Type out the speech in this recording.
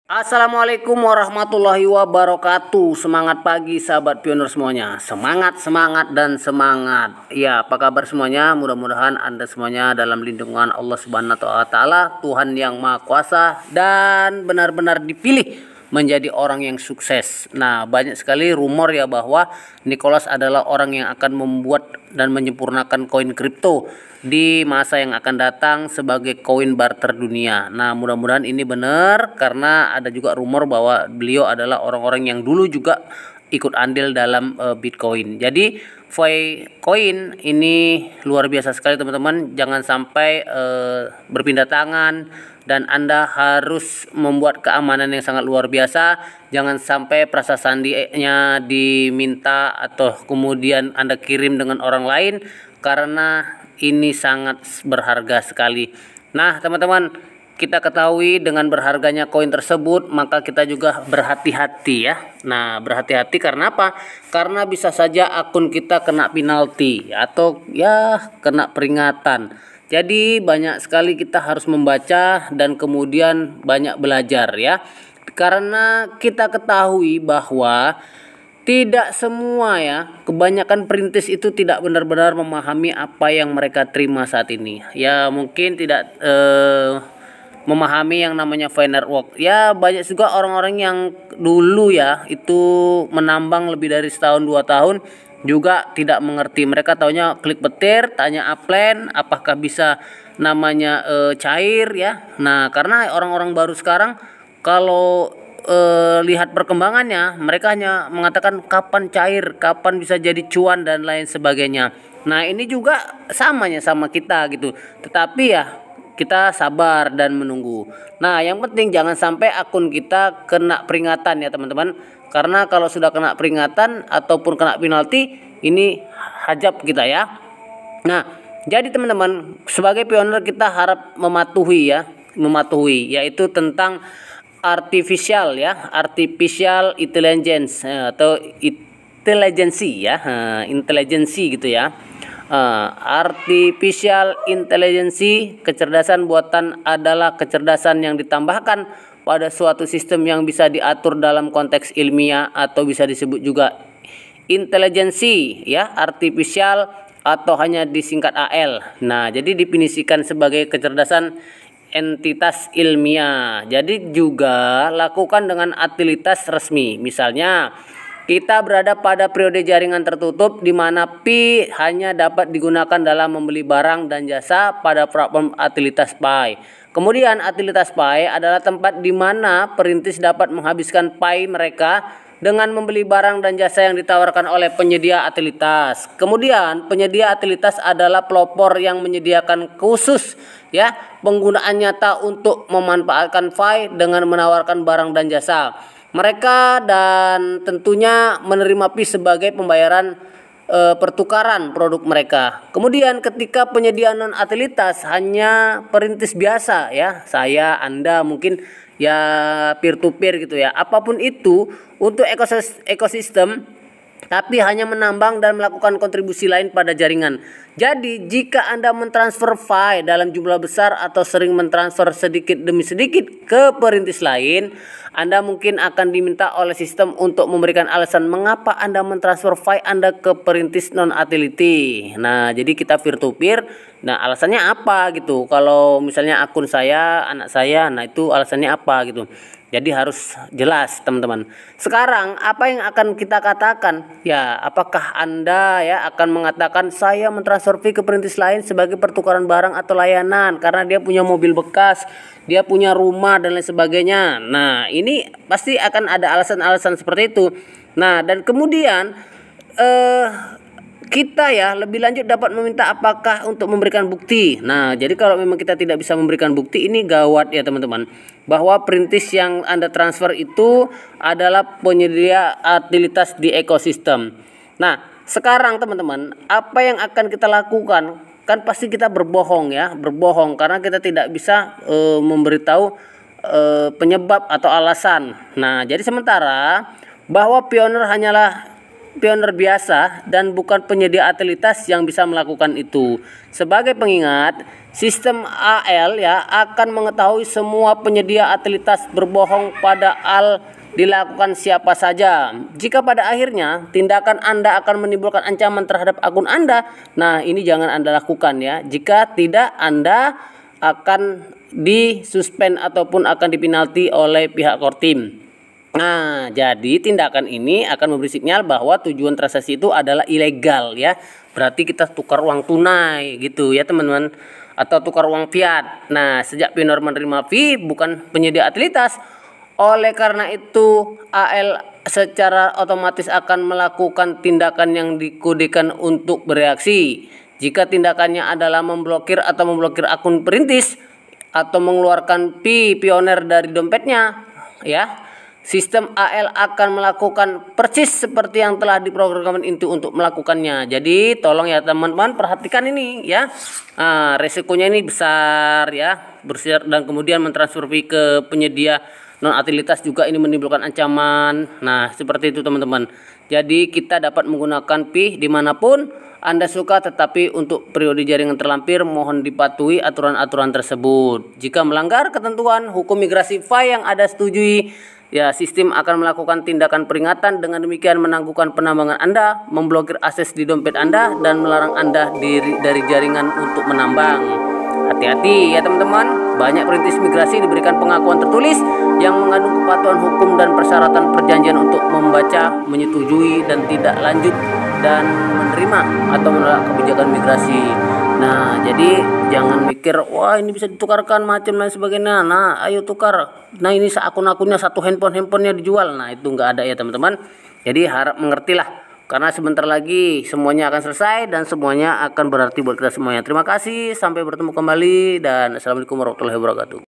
Assalamualaikum warahmatullahi wabarakatuh. Semangat pagi sahabat pionir semuanya. Semangat, semangat dan semangat. Ya, apa kabar semuanya? Mudah-mudahan Anda semuanya dalam lindungan Allah Subhanahu wa taala, Tuhan yang Maha Kuasa, dan benar-benar dipilih menjadi orang yang sukses. Nah, banyak sekali rumor ya bahwa Nicholas adalah orang yang akan membuat dan menyempurnakan koin kripto di masa yang akan datang sebagai koin barter dunia. Nah, mudah-mudahan ini benar karena ada juga rumor bahwa beliau adalah orang-orang yang dulu juga ikut andil dalam Bitcoin. Jadi Coin ini luar biasa sekali teman-teman. Jangan sampai berpindah tangan, dan Anda harus membuat keamanan yang sangat luar biasa. Jangan sampai prasasandinya diminta atau kemudian Anda kirim dengan orang lain, karena ini sangat berharga sekali. Nah, teman-teman, kita ketahui dengan berharganya koin tersebut, maka kita juga berhati-hati ya. Nah, berhati-hati karena apa? Karena bisa saja akun kita kena penalti atau ya kena peringatan. Jadi banyak sekali kita harus membaca dan kemudian banyak belajar ya. Karena kita ketahui bahwa tidak semua ya, kebanyakan perintis itu tidak benar-benar memahami apa yang mereka terima saat ini. Ya mungkin tidak memahami yang namanya fine network. Ya banyak juga orang-orang yang dulu ya itu menambang lebih dari setahun 2 tahun juga tidak mengerti. Mereka taunya klik petir, tanya upline apakah bisa namanya cair ya. Nah, karena orang-orang baru sekarang kalau lihat perkembangannya, mereka hanya mengatakan kapan cair, kapan bisa jadi cuan dan lain sebagainya. Nah, ini juga samanya sama kita gitu. Tetapi ya kita sabar dan menunggu. Nah, yang penting jangan sampai akun kita kena peringatan ya teman-teman. Karena kalau sudah kena peringatan ataupun kena penalti, ini hajab kita ya. Nah, jadi teman-teman, sebagai pionir kita harap mematuhi yaitu tentang artificial intelligence atau intelijensi ya, intelijensi gitu ya. Artificial intelligence, kecerdasan buatan adalah kecerdasan yang ditambahkan pada suatu sistem yang bisa diatur dalam konteks ilmiah atau bisa disebut juga intelijensi ya, artificial atau hanya disingkat AL. Nah, jadi definisikan sebagai kecerdasan entitas ilmiah. Jadi juga lakukan dengan utilitas resmi. Misalnya, kita berada pada periode jaringan tertutup di mana Pi hanya dapat digunakan dalam membeli barang dan jasa pada platform utilitas Pi. Kemudian utilitas Pi adalah tempat di mana perintis dapat menghabiskan Pi mereka dengan membeli barang dan jasa yang ditawarkan oleh penyedia utilitas. Kemudian penyedia utilitas adalah pelopor yang menyediakan khusus ya penggunaan nyata untuk memanfaatkan Pi dengan menawarkan barang dan jasa. Mereka dan tentunya menerima Pi sebagai pembayaran pertukaran produk mereka. Kemudian ketika penyedia non utilitas hanya perintis biasa ya, saya, Anda mungkin ya peer to peer gitu ya, apapun itu untuk ekosistem, tapi hanya menambang dan melakukan kontribusi lain pada jaringan. Jadi jika Anda mentransfer file dalam jumlah besar atau sering mentransfer sedikit demi sedikit ke perintis lain, Anda mungkin akan diminta oleh sistem untuk memberikan alasan mengapa Anda mentransfer file Anda ke perintis non-utility. Nah, jadi kita peer to peer. Nah, alasannya apa gitu? Kalau misalnya akun saya, anak saya, nah itu alasannya apa gitu. Jadi harus jelas teman-teman. Sekarang apa yang akan kita katakan? Ya, apakah Anda ya akan mengatakan saya mentransfer fee ke perintis lain sebagai pertukaran barang atau layanan karena dia punya mobil bekas, dia punya rumah dan lain sebagainya. Nah, ini pasti akan ada alasan-alasan seperti itu. Nah, dan kemudian kita ya lebih lanjut dapat meminta apakah untuk memberikan bukti. Nah, jadi kalau memang kita tidak bisa memberikan bukti, ini gawat ya teman-teman, bahwa perintis yang Anda transfer itu adalah penyedia utilitas di ekosistem. Nah, sekarang teman-teman, apa yang akan kita lakukan? Kan pasti kita berbohong ya, berbohong karena kita tidak bisa memberitahu penyebab atau alasan. Nah, jadi sementara bahwa pionir hanyalah pioner biasa dan bukan penyedia utilitas yang bisa melakukan itu. Sebagai pengingat, sistem AL ya akan mengetahui semua penyedia utilitas berbohong pada AL dilakukan siapa saja. Jika pada akhirnya tindakan Anda akan menimbulkan ancaman terhadap akun Anda, nah ini jangan Anda lakukan ya. Jika tidak, Anda akan disuspend ataupun akan dipinalti oleh pihak core team. Nah, jadi tindakan ini akan memberi sinyal bahwa tujuan transaksi itu adalah ilegal ya. Berarti kita tukar uang tunai gitu ya teman-teman, atau tukar uang fiat. Nah, sejak pioner menerima fee bukan penyedia utilitas, oleh karena itu AL secara otomatis akan melakukan tindakan yang dikodekan untuk bereaksi. Jika tindakannya adalah memblokir akun perintis atau mengeluarkan pioner dari dompetnya, ya, sistem AL akan melakukan persis seperti yang telah diprogramkan itu untuk melakukannya. Jadi tolong ya teman-teman perhatikan ini ya. Resikonya ini besar ya, dan kemudian mentransfer fee ke penyedia non utilitas juga ini menimbulkan ancaman. Nah seperti itu teman-teman. Jadi kita dapat menggunakan PIH dimanapun Anda suka, tetapi untuk periode jaringan terlampir mohon dipatuhi aturan-aturan tersebut. Jika melanggar ketentuan hukum migrasi file yang Anda setujui, ya sistem akan melakukan tindakan peringatan, dengan demikian menangguhkan penambangan Anda, memblokir akses di dompet Anda, dan melarang Anda dari jaringan untuk menambang. Hati-hati ya teman-teman, banyak perintis migrasi diberikan pengakuan tertulis yang mengandung kepatuhan hukum dan persyaratan perjanjian untuk membaca, menyetujui, dan tidak lanjut dan menerima atau menolak kebijakan migrasi. Nah, jadi jangan mikir, wah ini bisa ditukarkan macam dan sebagainya. Nah, ayo tukar. Nah, ini akun-akunnya satu handphonenya dijual. Nah, itu nggak ada ya teman-teman. Jadi harap mengertilah. Karena sebentar lagi semuanya akan selesai dan semuanya akan berarti buat kita semuanya. Terima kasih, sampai bertemu kembali dan assalamualaikum warahmatullahi wabarakatuh.